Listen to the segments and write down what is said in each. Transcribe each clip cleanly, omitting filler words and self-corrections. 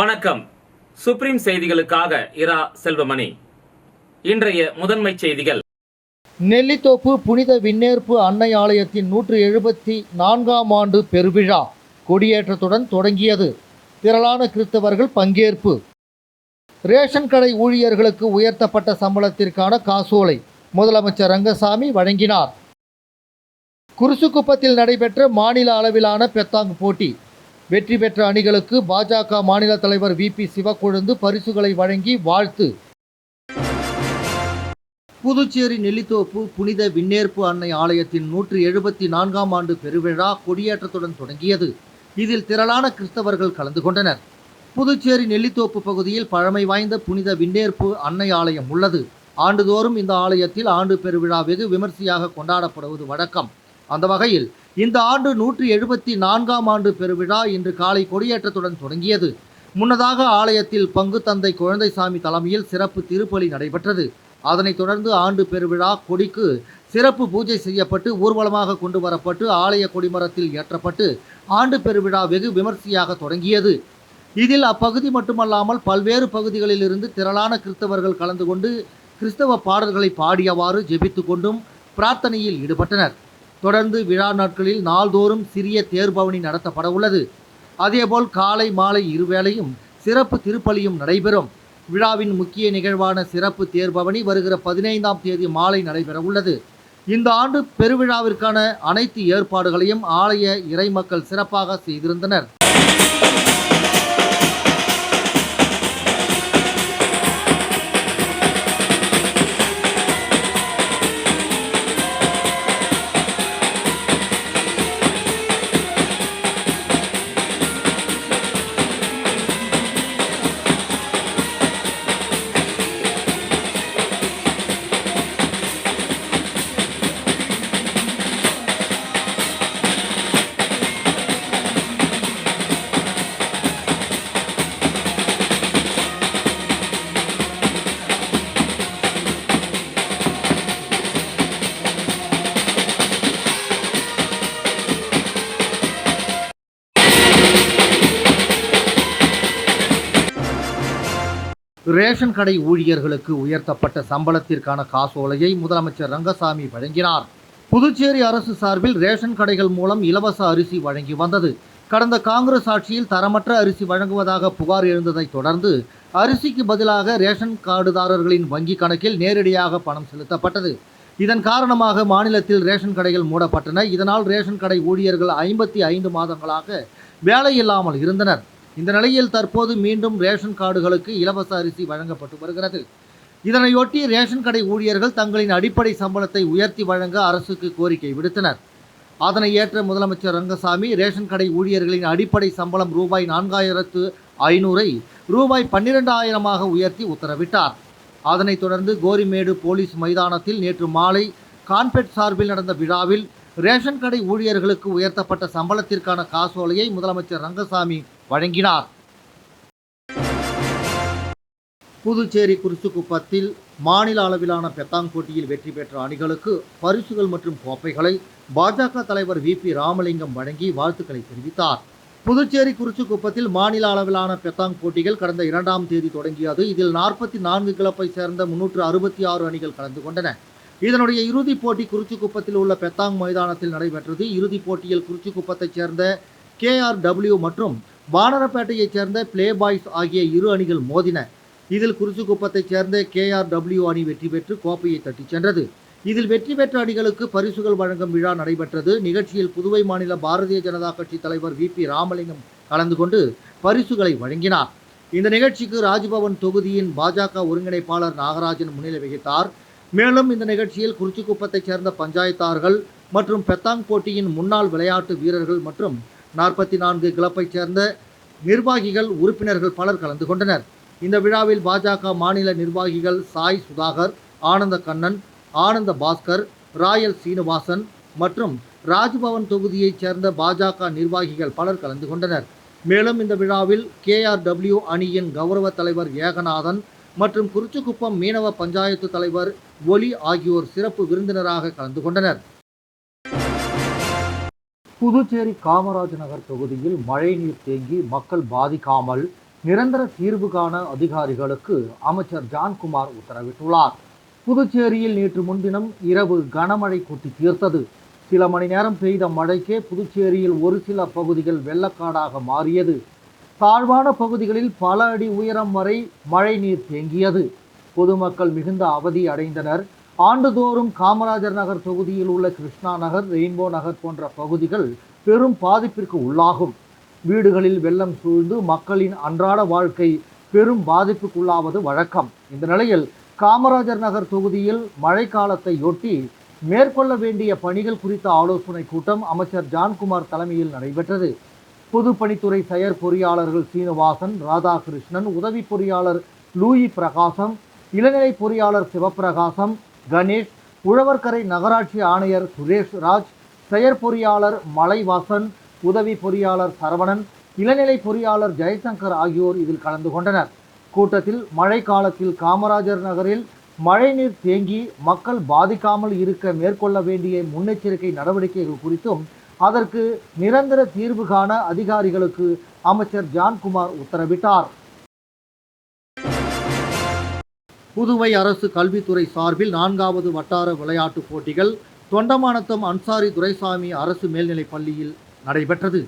வணக்கம். சுப்ரீம் செய்திகளுக்காக இரா செல்வமணி. இன்றைய முதன்மை செய்திகள். நெல்லித்தோப்பு புனித விண்ணேற்பு அன்னை ஆலயத்தின் 174ஆம் ஆண்டு பெருவிழா கொடியேற்றத்துடன் தொடங்கியது. திரளான கிறிஸ்தவர்கள் பங்கேற்பு. ரேஷன் கடை ஊழியர்களுக்கு உயர்த்தப்பட்ட சம்பளத்திற்கான காசோலை முதலமைச்சர் ரங்கசாமி வழங்கினார். குருசுக்குப்பத்தில் நடைபெற்ற மாநில அளவிலான பெத்தாங் போட்டி. வெற்றி பெற்ற அணிகளுக்கு பாஜக மாநில தலைவர் VP சிவக்கொழுந்து பரிசுகளை வழங்கி வாழ்த்து. புதுச்சேரி நெல்லித்தோப்பு புனித விண்ணேற்பு அன்னை ஆலயத்தின் 174ஆம் ஆண்டு பெருவிழா கொடியேற்றத்துடன் தொடங்கியது. இதில் திரளான கிறிஸ்தவர்கள் கலந்து கொண்டனர். புதுச்சேரி நெல்லித்தோப்பு பகுதியில் பழமை வாய்ந்த புனித விண்ணேற்பு அன்னை ஆலயம் உள்ளது. ஆண்டுதோறும் இந்த ஆலயத்தில் ஆண்டு பெருவிழா வெகு விமர்சையாக கொண்டாடப்படுவது வழக்கம். அந்த வகையில் இந்த ஆண்டு 174ஆம் ஆண்டு பெருவிழா இன்று காலை கொடியேற்றத்துடன் தொடங்கியது. முன்னதாக ஆலயத்தில் பங்கு தந்தை குழந்தைசாமி தலைமையில் சிறப்பு திருப்பலி நடைபெற்றது. அதனைத் தொடர்ந்து ஆண்டு பெருவிழா கொடிக்கு சிறப்பு பூஜை செய்யப்பட்டு ஊர்வலமாக கொண்டு வரப்பட்டு ஆலய கொடிமரத்தில் ஏற்றப்பட்டு ஆண்டு பெருவிழா வெகு விமர்சையாக தொடங்கியது. இதில் அப்பகுதி மட்டுமல்லாமல் பல்வேறு பகுதிகளிலிருந்து திரளான கிறிஸ்தவர்கள் கலந்து கொண்டு கிறிஸ்தவ பாடல்களை பாடியவாறு ஜெபித்து கொண்டும் பிரார்த்தனையில் ஈடுபட்டனர். தொடர்ந்து விழா நாட்களில் நாள்தோறும் சிறிய தேர்பவனி நடத்தப்பட உள்ளது. அதேபோல் காலை மாலை இருவேளையும் சிறப்பு திருப்பலியும் நடைபெறும். விழாவின் முக்கிய நிகழ்வான சிறப்பு தேர்பவனி வருகிற 15ஆம் தேதி மாலை நடைபெற உள்ளது. இந்த ஆண்டு பெருவிழாவிற்கான அனைத்து ஏற்பாடுகளையும் ஆலய இறைமக்கள் சிறப்பாக செய்திருந்தனர். ரேஷன் கடை ஊழியர்களுக்கு உயர்த்தப்பட்ட சம்பளத்திற்கான காசோலையை முதலமைச்சர் ரங்கசாமி வழங்கினார். புதுச்சேரி அரசு சார்பில் ரேஷன் கடைகள் மூலம் இலவச அரிசி வழங்கி வந்தது. கடந்த காங்கிரஸ் ஆட்சியில் தரமற்ற அரிசி வழங்குவதாக புகார் எழுந்ததைத் தொடர்ந்து அரிசிக்கு பதிலாக ரேஷன் கார்டுதாரர்களின் வங்கி கணக்கில் நேரடியாக பணம் செலுத்தப்பட்டது. இதன் காரணமாக மாநிலத்தில் ரேஷன் கடைகள் மூடப்பட்டன. இதனால் ரேஷன் கடை ஊழியர்கள் 55 மாதங்களாக வேலை இல்லாமல் இருந்தனர். இந்த நிலையில் தற்போது மீண்டும் ரேஷன் கார்டுகளுக்கு இலவச அரிசி வழங்கப்பட்டு வருகிறது. இதனையொட்டி ரேஷன் கடை ஊழியர்கள் தங்களின் அடிப்படை சம்பளத்தை உயர்த்தி வழங்க அரசுக்கு கோரிக்கை விடுத்தனர். அதனை ஏற்ற முதலமைச்சர் ரங்கசாமி ரேஷன் கடை ஊழியர்களின் அடிப்படை சம்பளம் ரூபாய் 4500ஐ ரூபாய் 12000ஆக உயர்த்தி உத்தரவிட்டார். அதனைத் தொடர்ந்து கோரிமேடு போலீஸ் மைதானத்தில் நேற்று மாலை கான்பெட் சார்பில் நடந்த விழாவில் ரேஷன் கடை ஊழியர்களுக்கு உயர்த்தப்பட்ட சம்பளத்திற்கான காசோலையை முதலமைச்சர் ரங்கசாமி வழங்கினார். புதுச்சேரி குருசுக்குப்பத்தில் மாநில அளவிலான பெத்தாங் போட்டியில் வெற்றி பெற்ற அணிகளுக்கு பரிசுகள் மற்றும் கோப்பைகளை பாஜக தலைவர் VP ராமலிங்கம் வழங்கி வாழ்த்துக்களை தெரிவித்தார். புதுச்சேரி குருசுக்குப்பத்தில் மாநில அளவிலான பெத்தாங் போட்டிகள் கடந்த 2ஆம் தேதி தொடங்கியது. இதில் 44 கிளப்பை சேர்ந்த 366 அணிகள் கலந்து கொண்டன. இதனுடைய இறுதிப் போட்டி குருச்சுக்குப்பத்தில் உள்ள பெத்தாங் மைதானத்தில் நடைபெற்றது. இறுதிப் போட்டியில் குருச்சுக்குப்பத்தைச் சேர்ந்த KRW மற்றும் வானரப்பேட்டையைச் சேர்ந்த பிளே பாய்ஸ் ஆகிய இரு அணிகள் மோதின. இதில் குருச்சுக்குப்பத்தைச் சேர்ந்த KRW அணி வெற்றி பெற்று கோப்பையை தட்டிச் சென்றது. இதில் வெற்றி பெற்ற அணிகளுக்கு பரிசுகள் வழங்கும் விழா நடைபெற்றது. நிகழ்ச்சியில் புதுவை மாநில பாரதிய ஜனதா கட்சி தலைவர் VP ராமலிங்கம் கலந்து கொண்டு பரிசுகளை வழங்கினார். இந்த நிகழ்ச்சிக்கு ராஜ்பவன் தொகுதியின் பாஜக ஒருங்கிணைப்பாளர் நாகராஜன் முன்னிலை வகித்தார். மேலும் இந்த நிகழ்ச்சியில் குருச்சுக்குப்பத்தைச் சேர்ந்த பஞ்சாயத்தார்கள் மற்றும் பெத்தாங் போட்டியின் முன்னாள் விளையாட்டு வீரர்கள் மற்றும் 44 கிளப்பைச் சேர்ந்த நிர்வாகிகள் உறுப்பினர்கள் பலர் கலந்து கொண்டனர். இந்த விழாவில் பாஜக மாநில நிர்வாகிகள் சாய் சுதாகர், ஆனந்த கண்ணன், ஆனந்த பாஸ்கர், ராயல் சீனிவாசன் மற்றும் ராஜ்பவன் தொகுதியைச் சேர்ந்த பாஜக நிர்வாகிகள் பலர் கலந்து கொண்டனர். மேலும் இந்த விழாவில் KRW அணியின் கௌரவ தலைவர் ஏகநாதன் மற்றும் குருச்சுக்குப்பம் மீனவ பஞ்சாயத்து தலைவர் ஒலி ஆகியோர் சிறப்பு விருந்தினராக கலந்து கொண்டனர். புதுச்சேரி காமராஜ் நகர் தொகுதியில் மழைநீர் தேங்கி மக்கள் பாதிக்காமல் நிரந்தர தீர்வு காண அதிகாரிகளுக்கு அமைச்சர் ஜான்குமார் உத்தரவிட்டுள்ளார். புதுச்சேரியில் நேற்று முன்தினம் இரவு கனமழை கொட்டி தீர்த்தது. சில மணி நேரம் பெய்த மழைக்கே புதுச்சேரியில் ஒரு சில பகுதிகள் வெள்ளக்காடாக மாறியது. தாழ்வான பகுதிகளில் பல அடி உயரம் வரை மழை நீர் தேங்கியது. பொதுமக்கள் மிகுந்த அவதி அடைந்தனர். ஆண்டுதோறும் காமராஜர் நகர் தொகுதியில் உள்ள கிருஷ்ணா நகர், ரெயின்போ நகர் போன்ற பகுதிகள் பெரும் பாதிப்பிற்கு உள்ளாகும். வீடுகளில் வெள்ளம் சூழ்ந்து மக்களின் அன்றாட வாழ்க்கை பெரும் பாதிப்புக்குள்ளாவது வழக்கம். இந்த நிலையில் காமராஜர் நகர் தொகுதியில் மழைக்காலத்தையொட்டி மேற்கொள்ள வேண்டிய பணிகள் குறித்த ஆலோசனை கூட்டம் அமைச்சர் ஜான்குமார் தலைமையில் நடைபெற்றது. பொதுப்பணித்துறை செயற் பொறியாளர்கள் சீனிவாசன், ராதாகிருஷ்ணன், உதவி பொறியாளர் லூயி பிரகாசம், இளநிலை பொறியாளர் சிவபிரகாசம், கணேஷ், உழவர்கரை நகராட்சி ஆணையர் சுரேஷ் ராஜ், செயற்பொறியாளர் மலைவாசன், உதவி பொறியாளர் சரவணன், இளநிலை பொறியாளர் ஜெயசங்கர் ஆகியோர் இதில் கலந்து கொண்டனர். கூட்டத்தில் மழை காலத்தில் காமராஜர் நகரில் மழைநீர் தேங்கி மக்கள் பாதிக்காமல் இருக்க மேற்கொள்ள வேண்டிய முன்னெச்சரிக்கை நடவடிக்கைகள் குறித்தும் அதற்கு நிரந்தர தீர்வு காண அதிகாரிகளுக்கு அமைச்சர் ஜான்குமார் உத்தரவிட்டார். புதுவை அரசு கல்வித்துறை சார்பில் 4வது வட்டார விளையாட்டுப் போட்டிகள் தொண்டமானத்தம் அன்சாரி துரைசாமி அரசு மேல்நிலைப் பள்ளியில் நடைபெற்றது.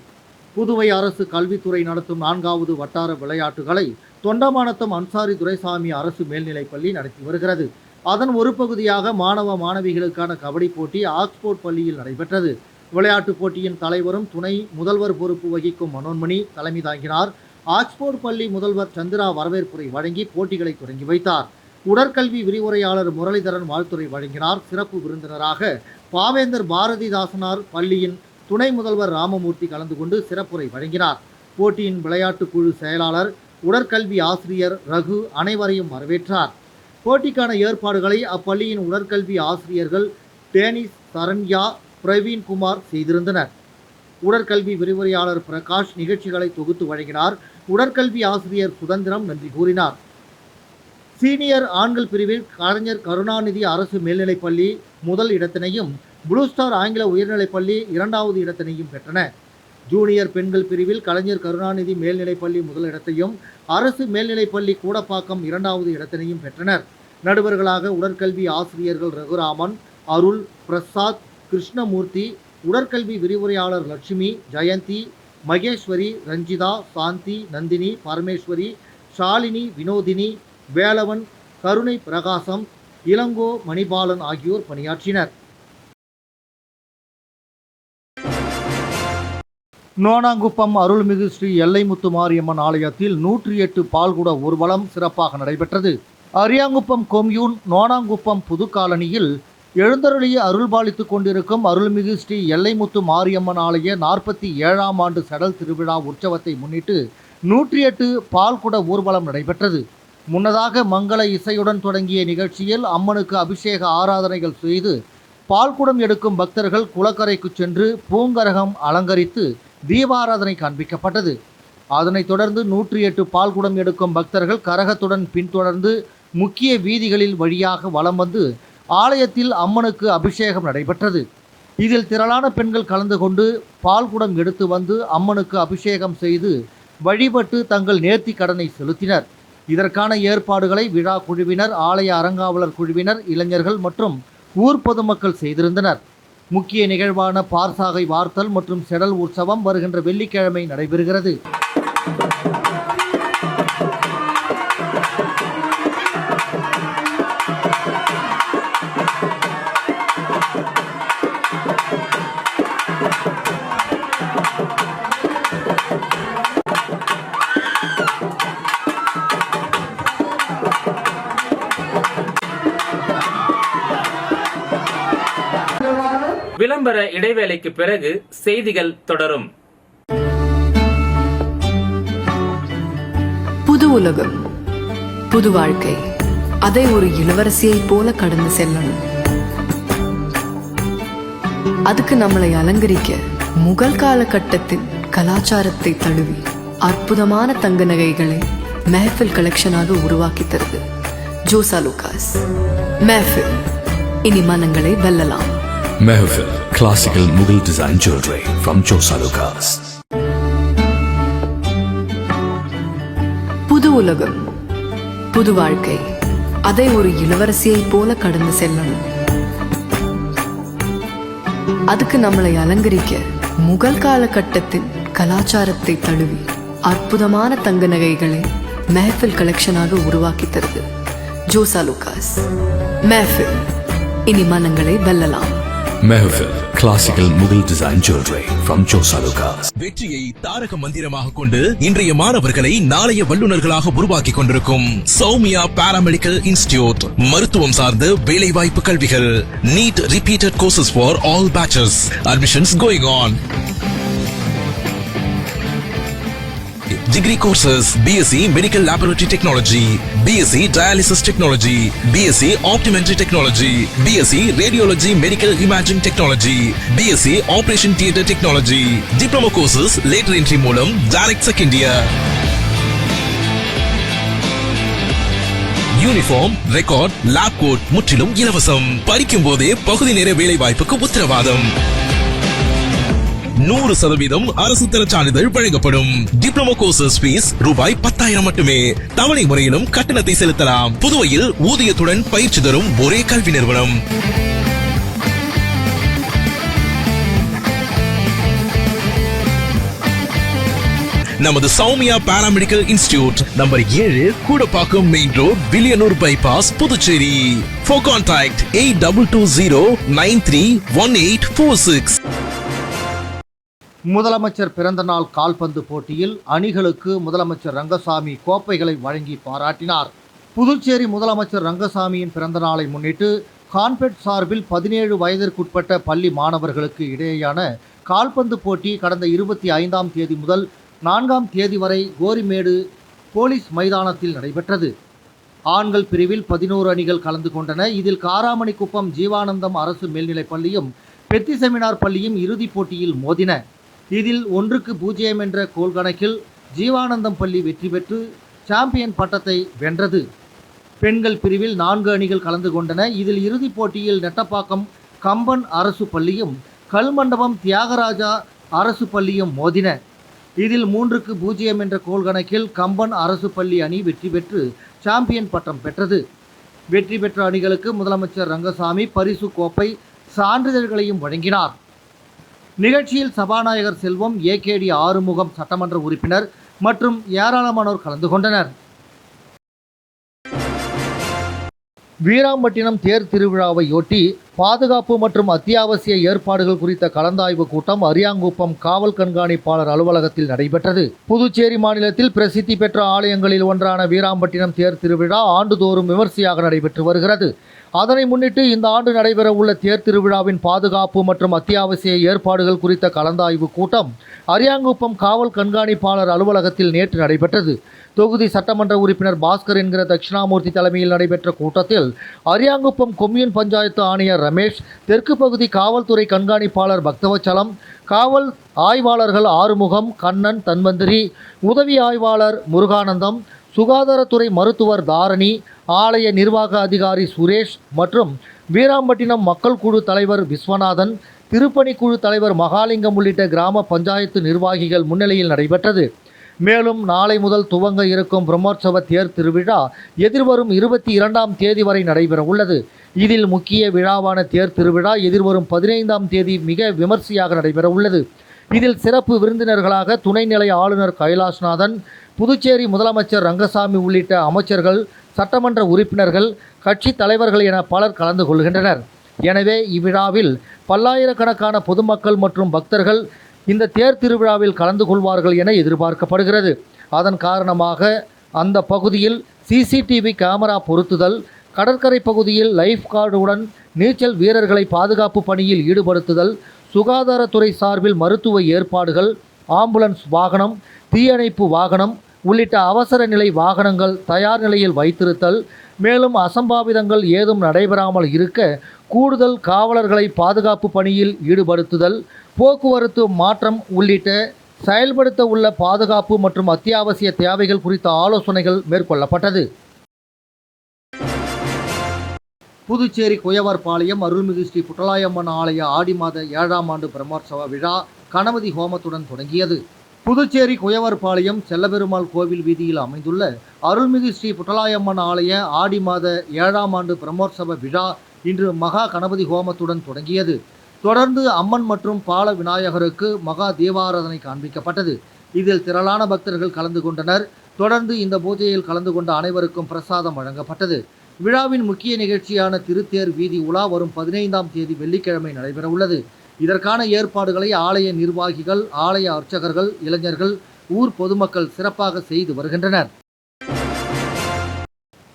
புதுவை அரசு கல்வித்துறை நடத்தும் 4வது வட்டார விளையாட்டுகளை தொண்டமானத்தம் அன்சாரி துரைசாமி அரசு மேல்நிலைப் பள்ளி நடத்தி வருகிறது. அதன் ஒரு பகுதியாக மாணவ மாணவிகளுக்கான கபடி போட்டி ஆக்ஸ்போர்ட் பள்ளியில் நடைபெற்றது. விளையாட்டுப் போட்டியின் தலைவரும் துணை முதல்வர் பொறுப்பு வகிக்கும் மனோன்மணி தலைமை தாங்கினார். ஆக்ஸ்போர்ட் பள்ளி முதல்வர் சந்திரா வரவேற்புரை வழங்கி போட்டிகளை தொடங்கி வைத்தார். உடற்கல்வி விரிவுரையாளர் முரளிதரன் வாழ்த்துரை வழங்கினார். சிறப்பு விருந்தினராக பாவேந்தர் பாரதிதாசனார் பள்ளியின் துணை முதல்வர் ராமமூர்த்தி கலந்து கொண்டு சிறப்புரை வழங்கினார். போட்டியின் விளையாட்டு குழு செயலாளர் உடற்கல்வி ஆசிரியர் ரகு அனைவரையும் வரவேற்றார். போட்டிக்கான ஏற்பாடுகளை அப்பள்ளியின் உடற்கல்வி ஆசிரியர்கள் டேனிஸ், சரண்யா, பிரவீன்குமார் செய்திருந்தனர். உடற்கல்வி விரிவுரையாளர் பிரகாஷ் நிகழ்ச்சிகளை தொகுத்து வழங்கினார். உடற்கல்வி ஆசிரியர் சுதந்திரம் நன்றி கூறினார். சீனியர் ஆண்கள் பிரிவில் கலைஞர் கருணாநிதி அரசு மேல்நிலைப் பள்ளி முதல் இடத்தினையும், ப்ளூ ஸ்டார் ஆங்கில உயர்நிலைப் பள்ளி 2வது இடத்தினையும் பெற்றன. ஜூனியர் பெண்கள் பிரிவில் கலைஞர் கருணாநிதி மேல்நிலைப் பள்ளி முதல் இடத்தையும், அரசு மேல்நிலைப் பள்ளி கூடப்பாக்கம் 2வது இடத்தினையும் பெற்றனர். நடுவர்களாக உடற்கல்வி ஆசிரியர்கள் ரகுராமன், அருள், பிரசாத், கிருஷ்ணமூர்த்தி, உடற்கல்வி விரிவுரையாளர் லட்சுமி, ஜெயந்தி, மகேஸ்வரி, ரஞ்சிதா, சாந்தி, நந்தினி, பரமேஸ்வரி, ஷாலினி, வினோதினி, வேலவன், கருணை பிரகாசம், இளங்கோ, மணிபாலன் ஆகியோர் பணியாற்றினர். நோனாங்குப்பம் அருள்மிகு ஸ்ரீ எல்லைமுத்து மாரியம்மன் ஆலயத்தில் 108 பால்குட ஊர்வலம் சிறப்பாக நடைபெற்றது. அரியாங்குப்பம் கொம்யூன் நோனாங்குப்பம் புதுக்காலனியில் எழுந்தருளிய அருள்பாலித்துக் கொண்டிருக்கும் அருள்மிகு ஸ்ரீ எல்லைமுத்து மாரியம்மன் ஆலய 47ஆம் ஆண்டு சடல் திருவிழா உற்சவத்தை முன்னிட்டு 108 பால்குட ஊர்வலம் நடைபெற்றது. முன்னதாக மங்கள இசையுடன் தொடங்கிய நிகழ்ச்சியில் அம்மனுக்கு அபிஷேக ஆராதனைகள் செய்து பால்குடம் எடுக்கும் பக்தர்கள் குளக்கரைக்கு சென்று பூங்கரகம் அலங்கரித்து தீபாராதனை காண்பிக்கப்பட்டது. அதனைத் தொடர்ந்து 108 பால்குடம் எடுக்கும் பக்தர்கள் கரகத்துடன் பின்தொடர்ந்து முக்கிய வீதிகளில் வழியாக வலம் வந்து ஆலயத்தில் அம்மனுக்கு அபிஷேகம் நடைபெற்றது. இதில் திரளான பெண்கள் கலந்து கொண்டு பால்குடம் எடுத்து வந்து அம்மனுக்கு அபிஷேகம் செய்து வழிபட்டு தங்கள் நேர்த்தி கடனை செலுத்தினர். இதற்கான ஏற்பாடுகளை விழா குழுவினர், ஆலய அறங்காவலர் குழுவினர், இளைஞர்கள் மற்றும் ஊர் பொதுமக்கள் செய்திருந்தனர். முக்கிய நிகழ்வான பார்சாகை வார்த்தல் மற்றும் செடல் உற்சவம் வருகின்ற வெள்ளிக்கிழமை நடைபெறுகிறது. விளம்பர இடைவேளைக்கு பிறகு செய்திகள் தொடரும். புது உலகம், புது வாழ்க்கை, அதை ஒரு இளவரசியைப் போல கடந்து செல்லணும். அதுக்கு நம்மளை அலங்கரிக்க முகல் காலகட்டத்தின் கலாச்சாரத்தை தழுவி அற்புதமான தங்க நகைகளை மெஹஃபில் கலெக்ஷனாக உருவாக்கி தருது ஜோசா லூகாஸ். மெஹஃபில், இனி மனங்களை வெல்லலாம். Mehfil, classical Mughal design jewelry from Josa Lucas. உலகம், புது வாழ்க்கை, அதை ஒரு இளவரசியைப் போல கடந்து செல்லணும். அதுக்கு நம்மளை அலங்கரிக்க முகல் காலகட்டத்தின் கலாச்சாரத்தை தழுவி அற்புதமான தங்க நகைகளை மெஹஃபில் கலெக்ஷனாக உருவாக்கி தருது ஜோசா லுகாஸ். மெஹஃபில், இனி மனங்களை வெல்லலாம். Mehfil Classical Mughal Design Jewelry from Josa Lucas. வெற்றியை தாரக மந்திரமாக கொண்டு இன்றைய மாணவர்களை நாளைய வல்லுநர்களாக உருவாக்கி கொண்டிருக்கும் சௌமியா பாராமெடிக்கல் இன்ஸ்டிடியூட். மருத்துவம் சார்ந்த வேலைவாய்ப்பு கல்விகள். NEET repeated courses for all batches. Admissions going on. Degree courses: BSc Medical Laboratory Technology, BSc Dialysis Technology, BSc Optometry Technology, BSc Radiology Medical Imaging Technology, BSc Operation Theatre Technology. Diploma courses later entry மூலம் direct second year. Uniform, record, lab coat முற்றிலும் இலவசம். படிக்கும் போதே பகுதி நேர வேலை வாய்ப்புக்கு உத்தரவாதம். 100% அரசு தர சான்றிதழ் வழங்கப்படும். டிப்ளமோ கோர்சஸ் ஃபீஸ் ரூபாய் 10,000 மட்டுமே. தவணை முறையிலும் கட்டணத்தை செலுத்தலாம். புதுவையில் ஊதியத்துடன் பயிற்சி தரும் ஒரே கல்வி நிறுவனம். நமது Soumya paramedical institute, number 7, Koodapakkam main road, Villianur bypass, Puducherry. For contact 8220931846. முதலமைச்சர் பிறந்தநாள் கால்பந்து போட்டியில் அணிகளுக்கு முதலமைச்சர் ரங்கசாமி கோப்பைகளை வழங்கி பாராட்டினார். புதுச்சேரி முதலமைச்சர் ரங்கசாமியின் பிறந்தநாளை முன்னிட்டு கான்பெட் சார்பில் 17 வயதிற்குட்பட்ட பள்ளி மாணவர்களுக்கு இடையேயான கால்பந்து போட்டி கடந்த 25ஆம் தேதி முதல் 4ஆம் தேதி வரை கோரிமேடு போலீஸ் மைதானத்தில் நடைபெற்றது. ஆண்கள் பிரிவில் 11 அணிகள் கலந்து கொண்டன. இதில் காராமணிக்குப்பம் ஜீவானந்தம் அரசு மேல்நிலைப் பள்ளியும் பெத்தி செமினார் பள்ளியும் இறுதிப் போட்டியில் மோதின. இதில் 1-0 என்ற கோல் கணக்கில் ஜீவானந்தம் பள்ளி வெற்றி பெற்று சாம்பியன் பட்டத்தை வென்றது. பெண்கள் பிரிவில் 4 அணிகள் கலந்து கொண்டன. இதில் இறுதிப் போட்டியில் நெட்டப்பாக்கம் கம்பன் அரசு பள்ளியும் கல்மண்டபம் தியாகராஜா அரசு பள்ளியும் மோதின. இதில் 3-0 என்ற கோல் கணக்கில் கம்பன் அரசு பள்ளி அணி வெற்றி பெற்று சாம்பியன் பட்டம் பெற்றது. வெற்றி பெற்ற அணிகளுக்கு முதலமைச்சர் ரங்கசாமி பரிசு கோப்பை, சான்றிதழ்களையும் வழங்கினார். நிகழ்ச்சியில் சபாநாயகர் செல்வம், ஏகேடி ஆறுமுகம் சட்டமன்ற உறுப்பினர் மற்றும் ஏராளமானோர் கலந்து கொண்டனர். வீராம்பட்டினம் தேர் திருவிழாவையொட்டி பாதுகாப்பு மற்றும் அத்தியாவசிய ஏற்பாடுகள் குறித்த கலந்தாய்வு கூட்டம் அரியாங்குப்பம் காவல் கண்காணிப்பாளர் அலுவலகத்தில் நடைபெற்றது. புதுச்சேரி மாநிலத்தில் பிரசித்தி பெற்ற ஆலயங்களில் ஒன்றான வீராம்பட்டினம் தேர் திருவிழா ஆண்டுதோறும் விமர்சையாக நடைபெற்று வருகிறது. அதனை முன்னிட்டு இந்த ஆண்டு நடைபெற உள்ள தேர் திருவிழாவின் பாதுகாப்பு மற்றும் அத்தியாவசிய ஏற்பாடுகள் குறித்த கலந்தாய்வு கூட்டம் அரியாங்குப்பம் காவல் கண்காணிப்பாளர் அலுவலகத்தில் நேற்று நடைபெற்றது. தொகுதி சட்டமன்ற உறுப்பினர் பாஸ்கர் என்கிற தட்சிணாமூர்த்தி தலைமையில் நடைபெற்ற கூட்டத்தில் அரியாங்குப்பம் கொம்யூன் பஞ்சாயத்து ஆணையர் ரமேஷ், தெற்கு பகுதி காவல்துறை கண்காணிப்பாளர் பக்தவச்சலம், காவல் ஆய்வாளர்கள் ஆறுமுகம், கண்ணன், தன்வந்திரி, உதவி ஆய்வாளர் முருகானந்தம், சுகாதாரத்துறை மருத்துவர் தாரணி, ஆலய நிர்வாக அதிகாரி சுரேஷ் மற்றும் வீராம்பட்டினம் மக்கள் குழு தலைவர் விஸ்வநாதன், திருப்பணிக்குழு தலைவர் மகாலிங்கம் உள்ளிட்ட கிராம பஞ்சாயத்து நிர்வாகிகள் முன்னிலையில் நடைபெற்றது. மேலும் நாளை முதல் துவங்க இருக்கும் பிரம்மோற்சவ தேர் திருவிழா எதிர்வரும் 22ஆம் தேதி வரை நடைபெற உள்ளது. இதில் முக்கிய விழாவான தேர் திருவிழா எதிர்வரும் 15ஆம் தேதி மிக விமர்சையாக நடைபெற உள்ளது. இதில் சிறப்பு விருந்தினர்களாக துணைநிலை ஆளுநர் கைலாஷ்நாதன், புதுச்சேரி முதலமைச்சர் ரங்கசாமி உள்ளிட்ட அமைச்சர்கள், சட்டமன்ற உறுப்பினர்கள், கட்சி தலைவர்கள் என பலர் கலந்து கொள்கின்றனர். எனவே இவ்விழாவில் பல்லாயிரக்கணக்கான பொதுமக்கள் மற்றும் பக்தர்கள் இந்த தேர் திருவிழாவில் கலந்து கொள்வார்கள் என எதிர்பார்க்கப்படுகிறது. அதன் காரணமாக அந்த பகுதியில் சிசிடிவி கேமரா பொருத்துதல், கடற்கரை பகுதியில் லைஃப் கார்டுடன் நீச்சல் வீரர்களை பாதுகாப்பு பணியில் ஈடுபடுத்துதல், சுகாதாரத்துறை சார்பில் மருத்துவ ஏற்பாடுகள், ஆம்புலன்ஸ் வாகனம், தீயணைப்பு வாகனம் உள்ளிட்ட அவசர நிலை வாகனங்கள் தயார் நிலையில் வைத்திருத்தல், மேலும் அசம்பாவிதங்கள் ஏதும் நடைபெறாமல் இருக்க கூடுதல் காவலர்களை பாதுகாப்பு பணியில் ஈடுபடுத்துதல், போக்குவரத்து மாற்றம் உள்ளிட்ட செயல்படுத்த உள்ள பாதுகாப்பு மற்றும் அத்தியாவசிய தேவைகள் குறித்த ஆலோசனைகள் மேற்கொள்ளப்பட்டது. புதுச்சேரி குயவர்பாளையம் அருள்மிகு ஸ்ரீ புட்டலாயம்மன் ஆலய ஆடி மாத 7ஆம் ஆண்டு பிரம்மோற்சவ விழா கணபதி ஹோமத்துடன் தொடங்கியது. புதுச்சேரி குயவர்பாளையம் செல்லபெருமாள் கோவில் வீதியில் அமைந்துள்ள அருள்மிகு ஸ்ரீ புட்டலாயம்மன் ஆலய ஆடி மாத 7ஆம் ஆண்டு பிரம்மோற்சவ விழா இன்று மகா கணபதி ஹோமத்துடன் தொடங்கியது. தொடர்ந்து அம்மன் மற்றும் பால விநாயகருக்கு மகா தீபாராதனை காண்பிக்கப்பட்டது. இதில் திரளான பக்தர்கள் கலந்து கொண்டனர். தொடர்ந்து இந்த பூஜையில் கலந்து கொண்ட அனைவருக்கும் பிரசாதம் வழங்கப்பட்டது. விழாவின் முக்கிய நிகழ்ச்சியான திருத்தேர் வீதி உலா வரும் 15ஆம் தேதி வெள்ளிக்கிழமை நடைபெற உள்ளது. இதற்கான ஏற்பாடுகளை ஆலய நிர்வாகிகள், ஆலய அர்ச்சகர்கள், இளைஞர்கள், ஊர் பொதுமக்கள் சிறப்பாக செய்து வருகின்றனர்.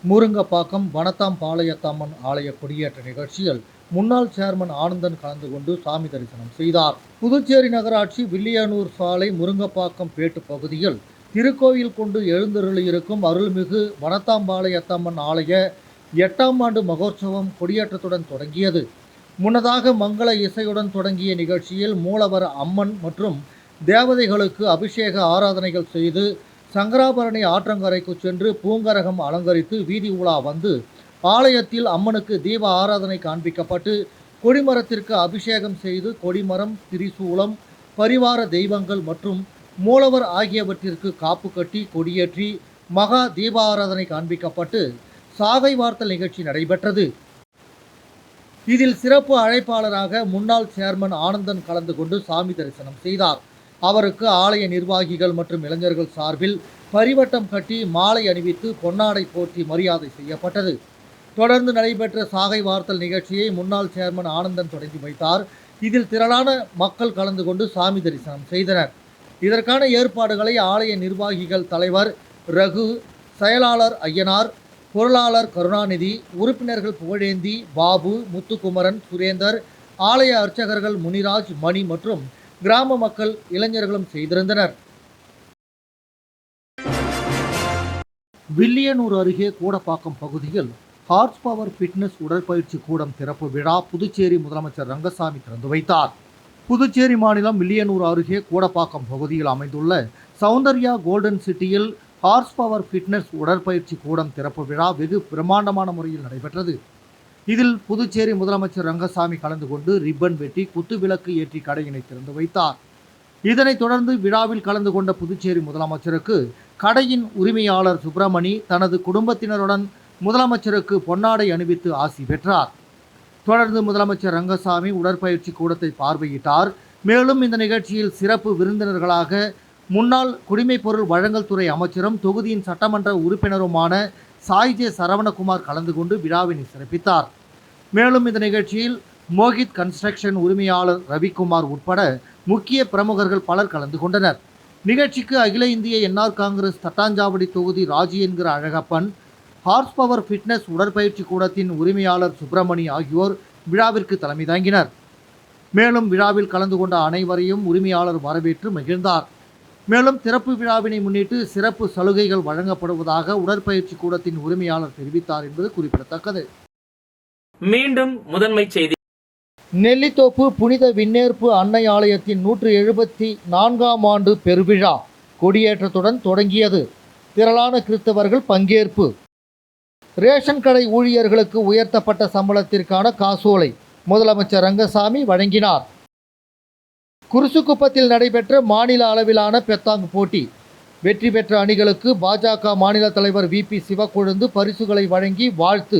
முருங்கப்பாக்கம் வனத்தாம் பாளையத்தம்மன் ஆலய கொடியேற்ற நிகழ்ச்சியில் முன்னாள் சேர்மன் ஆனந்தன் கலந்து கொண்டு சாமி தரிசனம் செய்தார். புதுச்சேரி நகராட்சி வில்லியனூர் சாலை முருங்கப்பாக்கம் பேட்டு பகுதியில் திருக்கோயில் கொண்டு எழுந்தருளியிருக்கும் அருள்மிகு வனத்தாம்பாளையத்தம்மன் ஆலய 8ஆம் ஆண்டு மகோற்சவம் கொடியேற்றத்துடன் தொடங்கியது. முன்னதாக மங்கள இசையுடன் தொடங்கிய நிகழ்ச்சியில் மூலவர் அம்மன் மற்றும் தேவதைகளுக்கு அபிஷேக ஆராதனைகள் செய்து சங்கராபரணி ஆற்றங்கரைக்கு சென்று பூங்கரகம் அலங்கரித்து வீதி உலா வந்து ஆலயத்தில் அம்மனுக்கு தீப ஆராதனை காண்பிக்கப்பட்டு கொடிமரத்திற்கு அபிஷேகம் செய்து கொடிமரம், திரிசூலம், பரிவார தெய்வங்கள் மற்றும் மூலவர் ஆகியவற்றிற்கு காப்பு கட்டி கொடியேற்றி மகா தீபாராதனை காண்பிக்கப்பட்டு சாகை வார்த்தல் நிகழ்ச்சி நடைபெற்றது. இதில் சிறப்பு அழைப்பாளராக முன்னாள் சேர்மன் ஆனந்தன் கலந்து கொண்டு சாமி தரிசனம் செய்தார். அவருக்கு ஆலய நிர்வாகிகள் மற்றும் இளைஞர்கள் சார்பில் பரிவட்டம் கட்டி மாலை அணிவித்து பொன்னாடை போற்றி மரியாதை செய்யப்பட்டது. தொடர்ந்து நடைபெற்ற சாகை வார்த்தல் நிகழ்ச்சியை முன்னாள் சேர்மன் ஆனந்தன் தொடங்கி வைத்தார். இதில் திரளான மக்கள் கலந்து கொண்டு சாமி தரிசனம் செய்தனர். இதற்கான ஏற்பாடுகளை ஆலய நிர்வாகிகள் தலைவர் ரகு, செயலாளர் ஐயனார், பொருளாளர் கருணாநிதி, உறுப்பினர்கள் புகழேந்தி, பாபு, முத்துக்குமரன், சுரேந்தர், ஆலய அர்ச்சகர்கள் முனிராஜ், மணி மற்றும் கிராம மக்கள், இளைஞர்களும் செய்திருந்தனர். வில்லியனூர் அருகே கூடப்பாக்கம் பகுதியில் ஹார்ஸ் பவர் ஃபிட்னஸ் உடற்பயிற்சி கூடம் திறப்பு விழா புதுச்சேரி முதலமைச்சர் ரங்கசாமி திறந்து வைத்தார். புதுச்சேரி மாநிலம் வில்லியனூர் அருகே கூடப்பாக்கம் பகுதியில் அமைந்துள்ள சௌந்தர்யா கோல்டன் சிட்டியில் ஹார்ஸ் பவர் ஃபிட்னஸ் உடற்பயிற்சி கூடம் திறப்பு விழா வெகு பிரம்மாண்டமான முறையில் நடைபெற்றது. இதில் புதுச்சேரி முதலமைச்சர் ரங்கசாமி கலந்து கொண்டு ரிப்பன் வெட்டி குத்துவிளக்கு ஏற்றி கடையினை திறந்து வைத்தார். இதனைத் தொடர்ந்து விழாவில் கலந்து கொண்ட புதுச்சேரி முதலமைச்சருக்கு கடையின் உரிமையாளர் சுப்பிரமணி தனது குடும்பத்தினருடன் முதலமைச்சருக்கு பொன்னாடை அணிவித்து ஆசி பெற்றார். தொடர்ந்து முதலமைச்சர் ரங்கசாமி உடற்பயிற்சி கூடத்தை பார்வையிட்டார். மேலும் இந்த நிகழ்ச்சியில் சிறப்பு விருந்தினர்களாக முன்னாள் குடிமைப்பொருள் வழங்கல் துறை அமைச்சரும் தொகுதியின் சட்டமன்ற உறுப்பினருமான சாய்ஜே சரவணகுமார் கலந்து கொண்டு விழாவினை சிறப்பித்தார். மேலும் இந்த நிகழ்ச்சியில் மோகித் கன்ஸ்ட்ரக்ஷன் உரிமையாளர் ரவிக்குமார் உட்பட முக்கிய பிரமுகர்கள் பலர் கலந்து கொண்டனர். நிகழ்ச்சிக்கு அகில இந்திய என்ஆர் காங்கிரஸ் தட்டாஞ்சாவடி தொகுதி ராஜி என்கிற அழகப்பன், ஹார்ஸ் பவர் ஃபிட்னஸ் உடற்பயிற்சி கூடத்தின் உரிமையாளர் சுப்பிரமணி ஆகியோர் விழாவிற்கு தலைமை தாங்கினர். மேலும் விழாவில் கலந்து கொண்ட அனைவரையும் உரிமையாளர் வரவேற்று மகிழ்ந்தார். மேலும் திறப்பு விழாவினை முன்னிட்டு சிறப்பு சலுகைகள் வழங்கப்படுவதாக உடற்பயிற்சி கூடத்தின் உரிமையாளர் தெரிவித்தார் என்பது குறிப்பிடத்தக்கது. மீண்டும் முதன்மை செய்தி. நெல்லித்தோப்பு புனித விண்ணேற்பு அன்னை ஆலயத்தின் 174ஆம் ஆண்டு பெருவிழா கொடியேற்றத்துடன் தொடங்கியது. திரளான கிறிஸ்தவர்கள் பங்கேற்பு. ரேஷன் கடை ஊழியர்களுக்கு உயர்த்தப்பட்ட சம்பளத்திற்கான காசோலை முதலமைச்சர் ரங்கசாமி வழங்கினார். குருசுக்குப்பத்தில் நடைபெற்ற மாநில அளவிலான பெத்தாங் போட்டி. வெற்றி பெற்ற அணிகளுக்கு பாஜக மாநில தலைவர் VP சிவக்கொழுந்து பரிசுகளை வழங்கி வாழ்த்து.